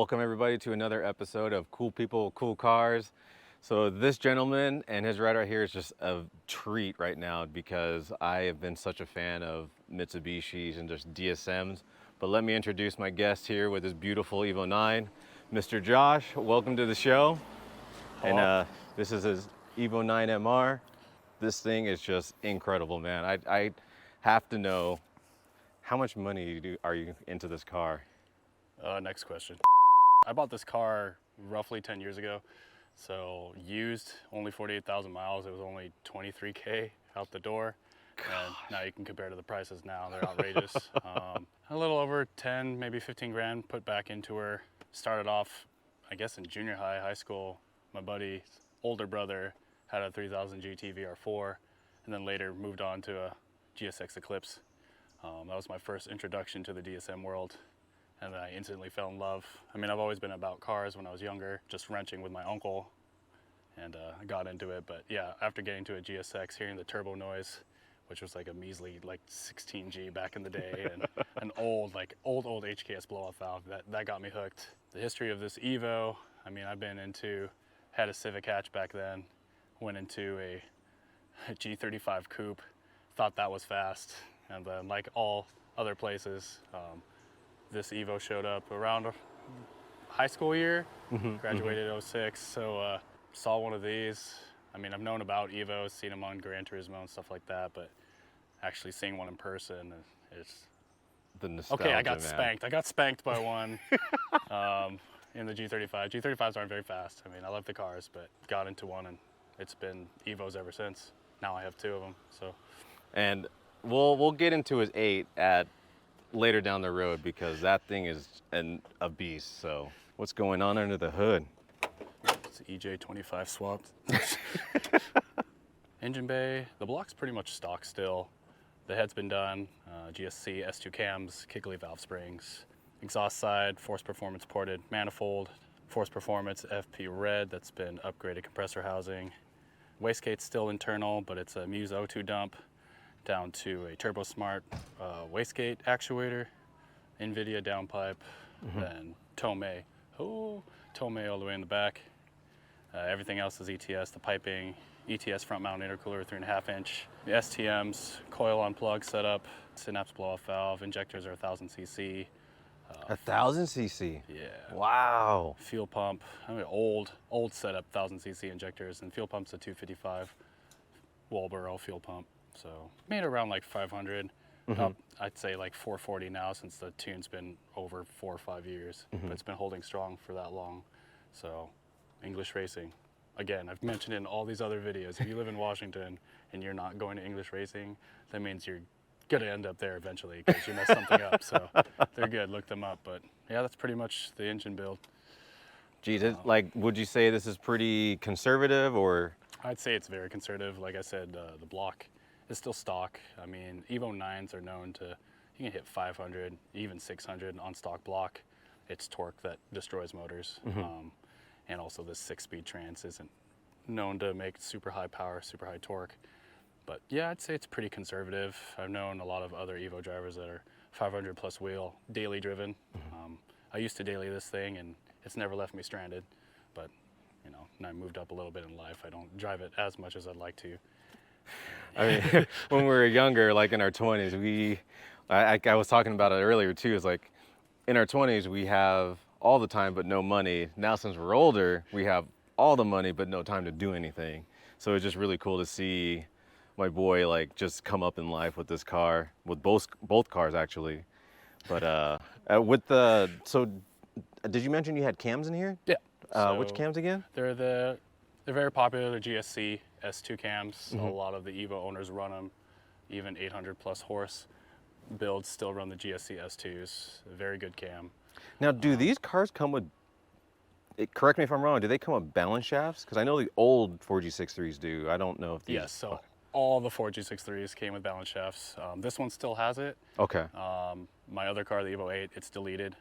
Welcome everybody to another episode of Cool People, Cool Cars. So this gentleman and his ride right here is just a treat right now because I have been such a fan of Mitsubishis and just DSMs. But let me introduce my guest here with his beautiful Evo 9, Mr. Josh. Welcome to the show. Hello. And this is his Evo 9 MR. This thing is just incredible, man. I have to know, how much money are you into this car? Next question. I bought this car roughly 10 years ago. So used, only 48,000 miles. It was only 23K out the door. And now you can compare to the prices now. They're outrageous. A little over 10, maybe 15 grand put back into her. Started off, I guess, in junior high school. My buddy's older brother had a 3000 GT VR4 and then later moved on to a GSX Eclipse. That was my first introduction to the DSM world. And then I instantly fell in love. I mean, I've always been about cars when I was younger, just wrenching with my uncle, and I got into it. But yeah, after getting to a GSX, hearing the turbo noise, which was like a measly like 16G back in the day, and an old HKS blow-off valve, that got me hooked. The history of this Evo, I mean, had a Civic hatch back then, went into a G35 coupe, thought that was fast, and then like all other places, this Evo showed up around high school year, graduated 06, so saw one of these. I mean, I've known about Evos, seen them on Gran Turismo and stuff like that, but actually seeing one in person is The nostalgia, okay. I got man. spanked. I got spanked by one in the G35. G35s aren't very fast. I mean, I love the cars, but got into one, and it's been Evos ever since. Now I have two of them. So, And we'll get into his 8 at later down the road because that thing is a beast. So what's going on under the hood? it's EJ25 swapped. Engine bay, the block's pretty much stock still. The head's been done, GSC S2 cams, Kickly valve springs. Exhaust side, Force Performance ported manifold. Force Performance FP red, that's been upgraded compressor housing. Wastegate's still internal, but it's a Muse O2 dump down to a Turbo Smart wastegate actuator, NVIDIA downpipe, and Tomei. Tomei all the way in the back. Everything else is ETS, the piping, ETS front mount intercooler, 3.5 inch. The STM's coil on plug setup, Synapse blow-off valve, injectors are 1000 cc. 1,000 cc. Yeah. Wow. Fuel pump, I mean old setup, 1000 cc injectors, and fuel pump's a 255 Walboro fuel pump. So made around like 500. I'd say like 440 now since the tune's been over 4 or 5 years, but it's been holding strong for that long. So English racing. Again, I've mentioned in all these other videos, if you live in Washington and you're not going to English racing, that means you're gonna end up there eventually because you messed something up. So they're good, look them up. But yeah, that's pretty much the engine build. Geez, would you say this is pretty conservative or? I'd say it's very conservative. Like I said, the block is still stock. I mean, Evo 9s are known to, you can hit 500, even 600 on stock block. It's torque that destroys motors. And also this 6-speed trans isn't known to make super high power, super high torque. But yeah, I'd say it's pretty conservative. I've known a lot of other Evo drivers that are 500 plus wheel, daily driven. I used to daily this thing and it's never left me stranded. But you know, and I moved up a little bit in life. I don't drive it as much as I'd like to. I mean, when we were younger, like in our 20s, I was talking about it earlier too, is like in our 20s, we have all the time but no money. Now since we're older, we have all the money but no time to do anything. So it's just really cool to see my boy like just come up in life with this car, with both cars actually. But so did you mention you had cams in here? Yeah. Which cams again? They're very popular, the GSC S2 cams. A lot of the Evo owners run them, even 800 plus horse builds still run the GSC S2s. A very good cam. Now, do these cars come with, correct me if I'm wrong, do they come with balance shafts? Because I know the old 4G63s do. I don't know if these... Yes, so all the 4G63s came with balance shafts. This one still has it. Okay. My other car, the Evo 8, it's deleted.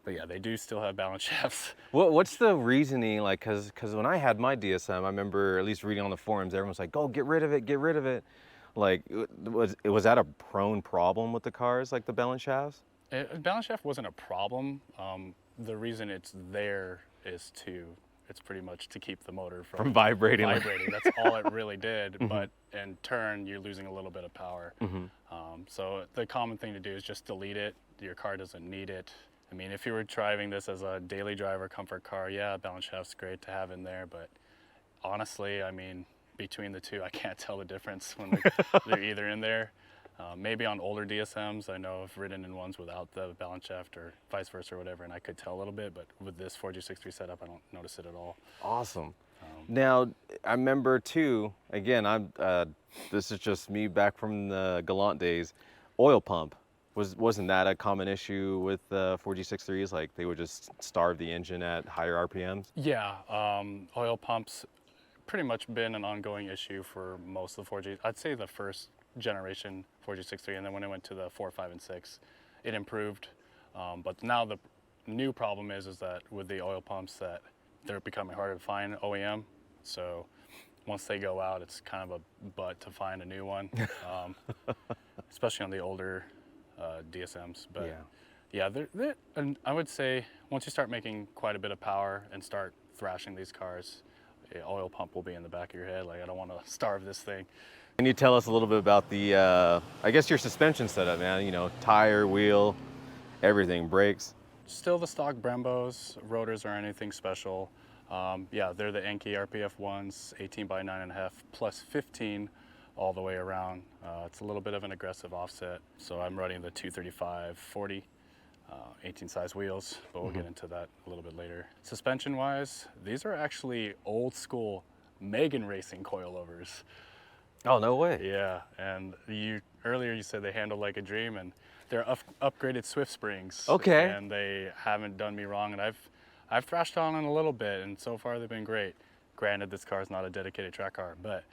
But yeah, they do still have balance shafts. What's the reasoning, like, because when I had my DSM, I remember at least reading on the forums, everyone's like, oh, get rid of it, get rid of it. Like, was that a prone problem with the cars, like the balance shafts? Balance shaft wasn't a problem. the reason it's there is it's pretty much to keep the motor From vibrating. That's all it really did. But in turn, you're losing a little bit of power. So the common thing to do is just delete it. Your car doesn't need it. I mean, if you were driving this as a daily driver comfort car, yeah, balance shaft's great to have in there. But honestly, I mean, between the two, I can't tell the difference when they're either in there. Maybe on older DSMs, I know I've ridden in ones without the balance shaft or vice versa or whatever, and I could tell a little bit, but with this 4G63 setup, I don't notice it at all. Awesome. Now, I remember too, again, this is just me back from the Galant days, oil pump. Wasn't that a common issue with 4G63s? Like they would just starve the engine at higher RPMs? Yeah, oil pumps pretty much been an ongoing issue for most of the 4Gs. I'd say the first generation 4G63, and then when it went to the 4, 5, and 6, it improved. But now the new problem is that with the oil pumps that they're becoming harder to find OEM. So once they go out, it's kind of a butt to find a new one, especially on the older DSMs. But yeah, and I would say once you start making quite a bit of power and start thrashing these cars, the oil pump will be in the back of your head. Like, I don't want to starve this thing. Can you tell us a little bit about the, I guess your suspension setup, man? You know, tire, wheel, everything, brakes. Still the stock Brembos, rotors or anything special. Yeah, they're the Enkei RPF ones, 18 by 9.5 plus 15 all the way around. It's a little bit of an aggressive offset, so I'm running the 235/40, 18 size wheels, but we'll get into that a little bit later. Suspension wise, these are actually old school Megan Racing coilovers. Oh, no way. Yeah, and earlier you said they handle like a dream, and they're upgraded Swift springs. Okay. And they haven't done me wrong, and I've thrashed on them a little bit, and so far they've been great. Granted, this car is not a dedicated track car, but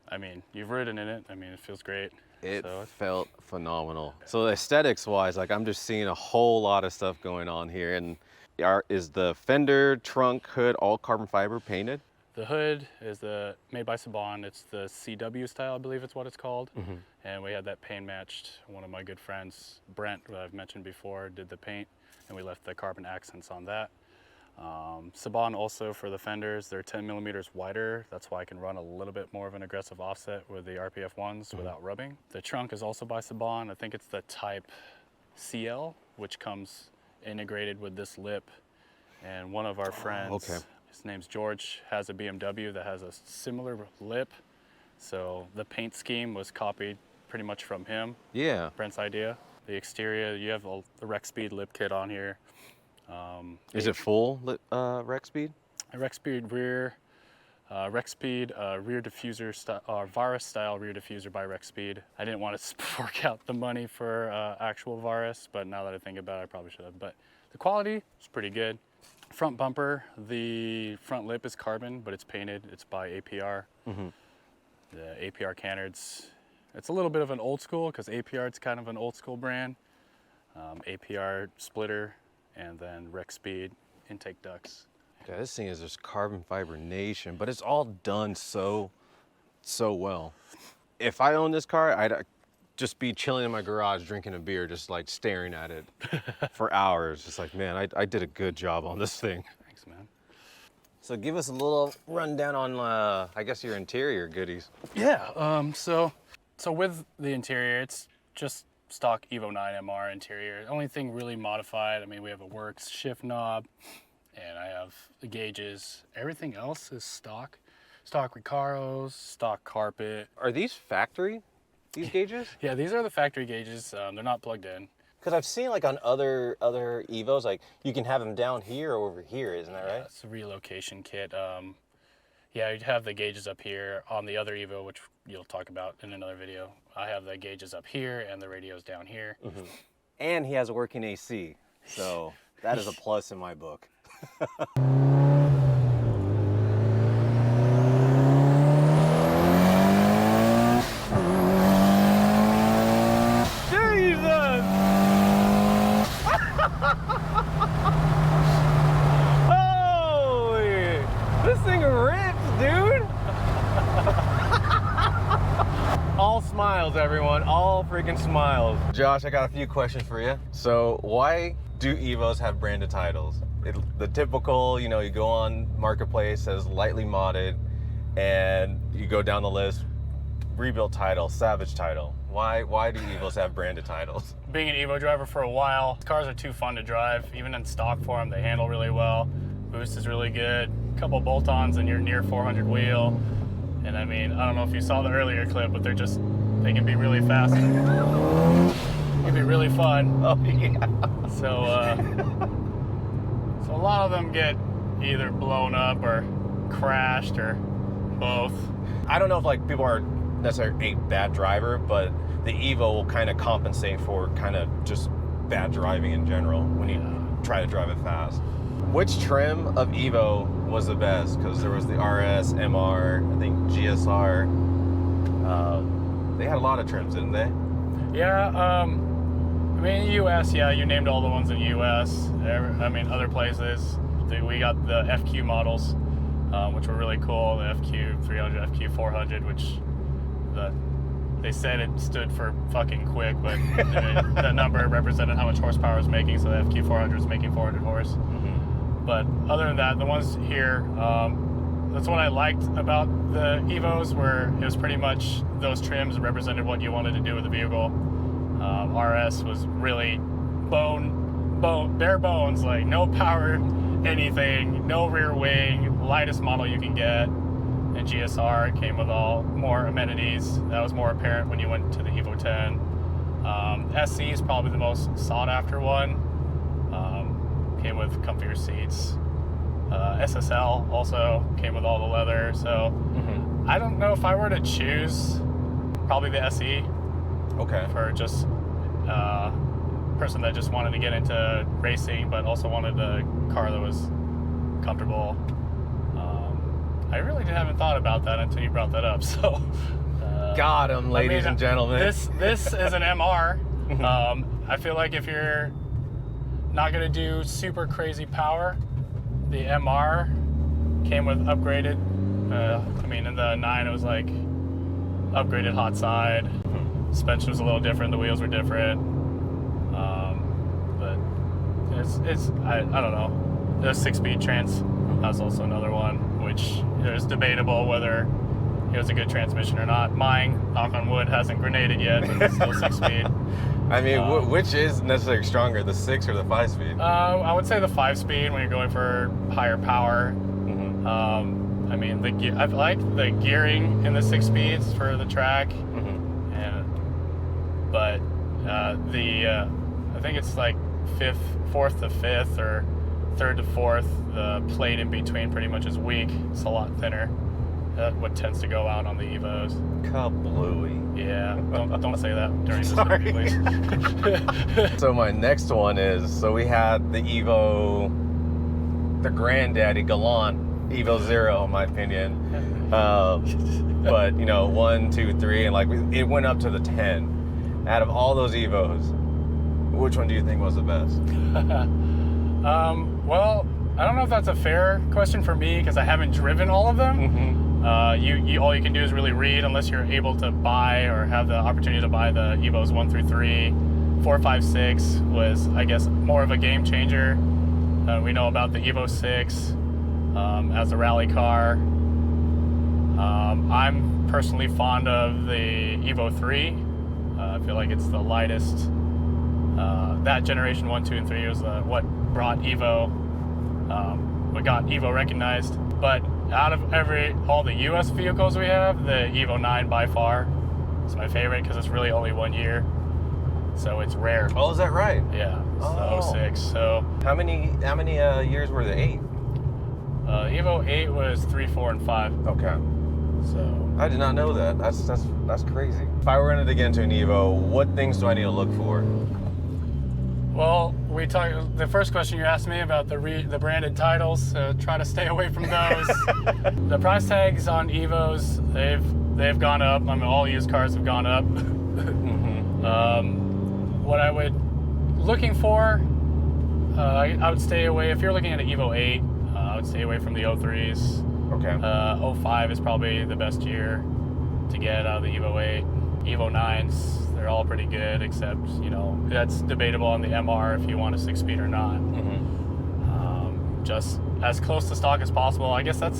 I mean, you've ridden in it. I mean, it feels great. It felt phenomenal. So aesthetics wise, like I'm just seeing a whole lot of stuff going on here. And is the fender, trunk, hood all carbon fiber painted? The hood is made by Saban. It's the CW style, I believe it's what it's called. And we had that paint matched. One of my good friends, Brent, who I've mentioned before, did the paint, and we left the carbon accents on that. Saban also for the fenders, they're 10 millimeters wider. That's why I can run a little bit more of an aggressive offset with the RPF ones without rubbing. The trunk is also by Saban. I think it's the Type CL, which comes integrated with this lip. And one of our friends, his name's George, has a BMW that has a similar lip. So the paint scheme was copied pretty much from him. Yeah. Brent's idea. The exterior, you have the Rec Speed lip kit on here. Is it full rec speed? Rec Speed rear diffuser, Varus style rear diffuser by Rec Speed. I didn't want to fork out the money for actual Varus, but now that I think about it, I probably should have. But the quality is pretty good. Front bumper, the front lip is carbon, but it's painted. It's by APR. The APR canards, it's a little bit of an old school because APR is kind of an old school brand. APR splitter, and then Rec Speed intake ducts. Yeah, this thing is just carbon fiber nation, but it's all done so well. If I owned this car, I'd just be chilling in my garage drinking a beer, just like staring at it for hours. Just like, man, I did a good job on this thing. Thanks, man. So give us a little rundown on, I guess, your interior goodies. Yeah, so with the interior, it's just stock Evo 9 MR interior. The only thing really modified, I mean, we have a Works shift knob, and I have the gauges. Everything else is stock. Stock Recaros, stock carpet. Are these factory, these gauges? Yeah, these are the factory gauges. They're not plugged in. Because I've seen like on other Evos, like you can have them down here or over here, isn't that right? Yeah, it's a relocation kit. Yeah, you'd have the gauges up here. On the other Evo, which you'll talk about in another video, I have the gauges up here and the radios down here. And he has a working AC, so that is a plus in my book. Holy! This thing rips, dude! All smiles, everyone. All freaking smiles. Josh, I got a few questions for you. So why do Evos have branded titles? The typical, you go on Marketplace, says lightly modded, and you go down the list, rebuilt title, savage title. Why do Evos have branded titles? Being an Evo driver for a while, cars are too fun to drive. Even in stock form, they handle really well. Boost is really good. A couple bolt-ons and you're near 400 wheel. And I mean, I don't know if you saw the earlier clip, but they can be really fast. They can be really fun. Oh, yeah. So a lot of them get either blown up or crashed or both. I don't know if people are necessarily a bad driver, but the Evo will kind of compensate for kind of just bad driving in general when you try to drive it fast. Which trim of Evo was the best? Because there was the RS, MR, I think GSR. They had a lot of trims, didn't they? Yeah, I mean, US, yeah, you named all the ones in US. I mean, other places, we got the FQ models, which were really cool. The FQ 300, FQ 400, which they said it stood for fucking quick, but that number represented how much horsepower it was making, so the FQ 400 was making 400 horse. Mm-hmm. But other than that, the ones here, that's what I liked about the Evos, where it was pretty much those trims represented what you wanted to do with the vehicle. RS was really bare bones, like no power, anything, no rear wing, lightest model you can get. And GSR came with all more amenities. That was more apparent when you went to the Evo 10. SC is probably the most sought after one. Came with comfier seats. SSL also came with all the leather. So I don't know if I were to choose, probably the SE. Okay. For just a person that just wanted to get into racing, but also wanted a car that was comfortable. I really haven't thought about that until you brought that up. So, got him, ladies and gentlemen. This is an MR. I feel like if you're not gonna do super crazy power, the MR came with upgraded. I mean, in the 9 it was like upgraded hot side. Suspension was a little different. The wheels were different. But I don't know. The 6-speed trans. That's also another one, which is debatable whether it was a good transmission or not. Mine, knock on wood, hasn't grenaded yet, but it's still 6-speed. I mean, which is necessarily stronger, the 6 or the 5-speed? I would say the 5-speed when you're going for higher power. Mm-hmm. I mean, I like the gearing in the 6-speeds for the track, but I think it's like 4th to 5th or 3rd to 4th. The plate in between pretty much is weak. It's a lot thinner. What tends to go out on the Evos. Kablooey. Yeah, don't say that during this Sorry. interview, please. So my next one is, so we had the Evo, the granddaddy, Gallant, Evo 0 in my opinion. But 1, 2, 3, and it went up to the 10. Out of all those Evos, which one do you think was the best? Well, I don't know if that's a fair question for me because I haven't driven all of them. All you can do is really read, unless you're able to buy or have the opportunity to buy the Evos 1 through 3. 4, 5, 6 was, I guess, more of a game changer. We know about the Evo 6 as a rally car. I'm personally fond of the Evo 3. I feel like it's the lightest. That generation 1, 2, and 3 was what brought Evo, what got Evo recognized. But out of all the US vehicles we have, the Evo 9 by far is my favorite because it's really only 1 year. So it's rare. Oh, is that right? Yeah, it's the 06. So how many years were the 8? Evo 8 was 3, 4, and 5. Okay. So I did not know that. That's crazy. If I were going to get into an Evo, what things do I need to look for? Well, the first question you asked me about the branded titles, try to stay away from those. The price tags on Evos, they've gone up. I mean, all used cars have gone up. What I would looking for, I would stay away. If you're looking at an Evo 8, I would stay away from the 03s. Okay. 05 is probably the best year to get out of the Evo 8. Evo 9s, they're all pretty good, except, you know, that's debatable on the MR if you want a 6-speed or not. Just as close to stock as possible. I guess that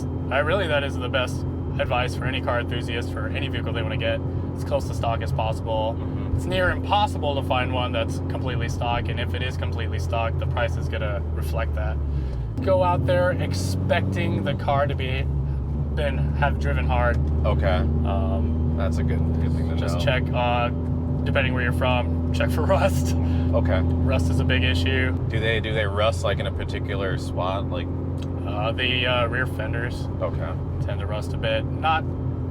is the best advice for any car enthusiast for any vehicle they want to get. As close to stock as possible. It's near impossible to find one that's completely stock, and if it is completely stock, the price is gonna reflect that. Go out there expecting the car to have driven hard. Okay. That's a good thing to know. Just check, depending where you're from, check for rust. Okay. Rust is a big issue. Do they rust like in a particular spot? Like the rear fenders okay. tend to rust a bit. Not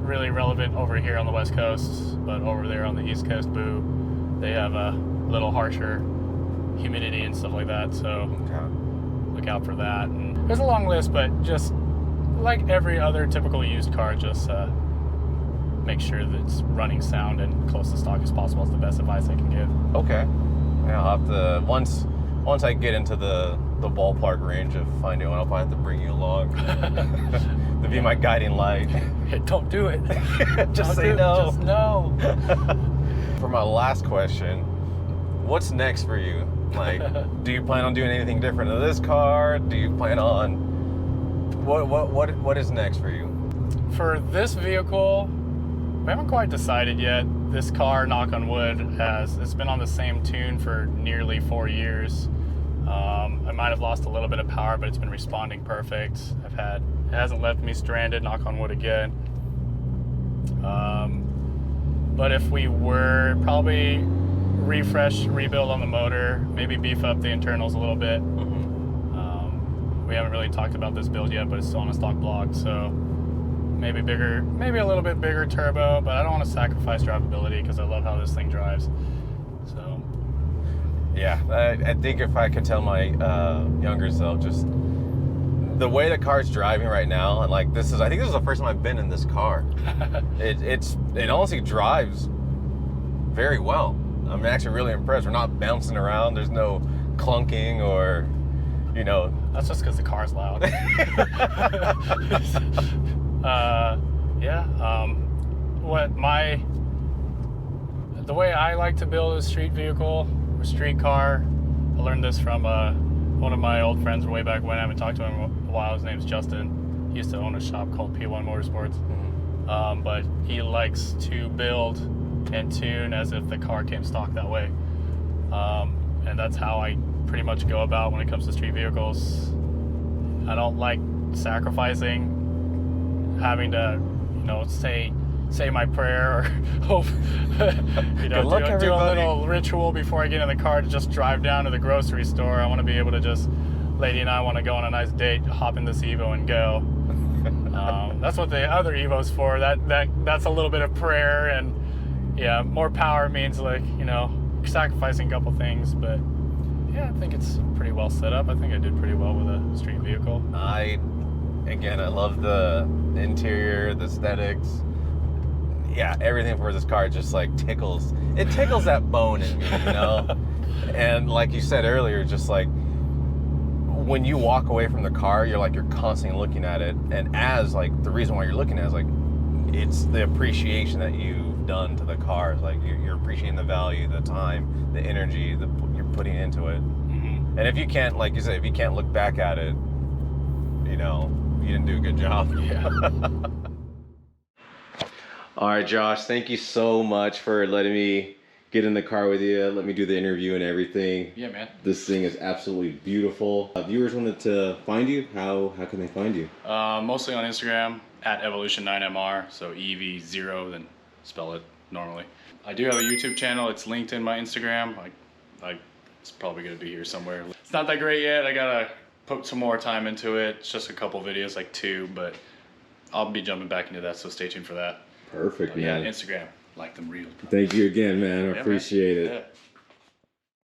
really relevant over here on the West Coast, but over there on the East Coast, they have a little harsher humidity and stuff like that. So look out for that. And there's a long list, but just like every other typical used car, just make sure that it's running sound and close to stock as possible is the best advice I can give. Okay. Yeah, I'll have to once I get into the ballpark range of finding one, I'll probably have to bring you along to be my guiding light. Hey, don't do it. Just say no. Just no. For my last question, what's next for you? Like, do you plan on doing anything different to this car? Do you plan on what is next for you? For this vehicle, we haven't quite decided yet. This car, knock on wood, it's been on the same tune for nearly 4 years. I might have lost a little bit of power, but it's been responding perfect. It hasn't left me stranded, knock on wood again. But if we were, probably rebuild on the motor, maybe beef up the internals a little bit. We haven't really talked about this build yet, but it's still on a stock block, so maybe a little bit bigger turbo, but I don't want to sacrifice drivability because I love how this thing drives. So yeah, I think if I could tell my younger self, just the way the car's driving right now, and like I think this is the first time I've been in this car. It honestly drives very well. I'm actually really impressed. We're not bouncing around. There's no clunking or, you know. That's just because the car's loud. The way I like to build a street vehicle, a street car, I learned this from one of my old friends way back when. I haven't talked to him in a while. His name's Justin. He used to own a shop called P1 Motorsports. But he likes to build and tune as if the car came stock that way. And that's how I pretty much go about when it comes to street vehicles. I don't like sacrificing, having to, say my prayer or hope, do a little ritual before I get in the car to just drive down to the grocery store. I want to be able to just, Lady and I want to go on a nice date, hop in this Evo and go. That's what the other Evo's for. That's a little bit of prayer, and yeah, more power means sacrificing a couple things, but yeah, I think it's pretty well set up. I think I did pretty well with a street vehicle. I love the interior, the aesthetics. Yeah, everything for this car just like tickles. It tickles that bone in me, And like you said earlier, just like when you walk away from the car, you're constantly looking at it. And as like the reason why you're looking at it is like it's the appreciation that you've done to the car. It's like you're appreciating the value, the time, the energy that you're putting into it. And if you can't, like you said, if you can't look back at it, you didn't do a good job. Yeah. All right, Josh, thank you so much for letting me get in the car with you, let me do the interview and everything. Yeah, man. This thing is absolutely beautiful. Viewers wanted to find you. How can they find you? Mostly on Instagram at Evolution9MR, so EV0, then spell it normally. I do have a YouTube channel. It's linked in my Instagram. It's probably gonna be here somewhere. It's not that great yet. I gotta put some more time into it. It's just a couple videos, like 2, but I'll be jumping back into that, so stay tuned for that. Perfect, yeah, man. Instagram, like them real. Thank you again, man. I appreciate it. Yeah.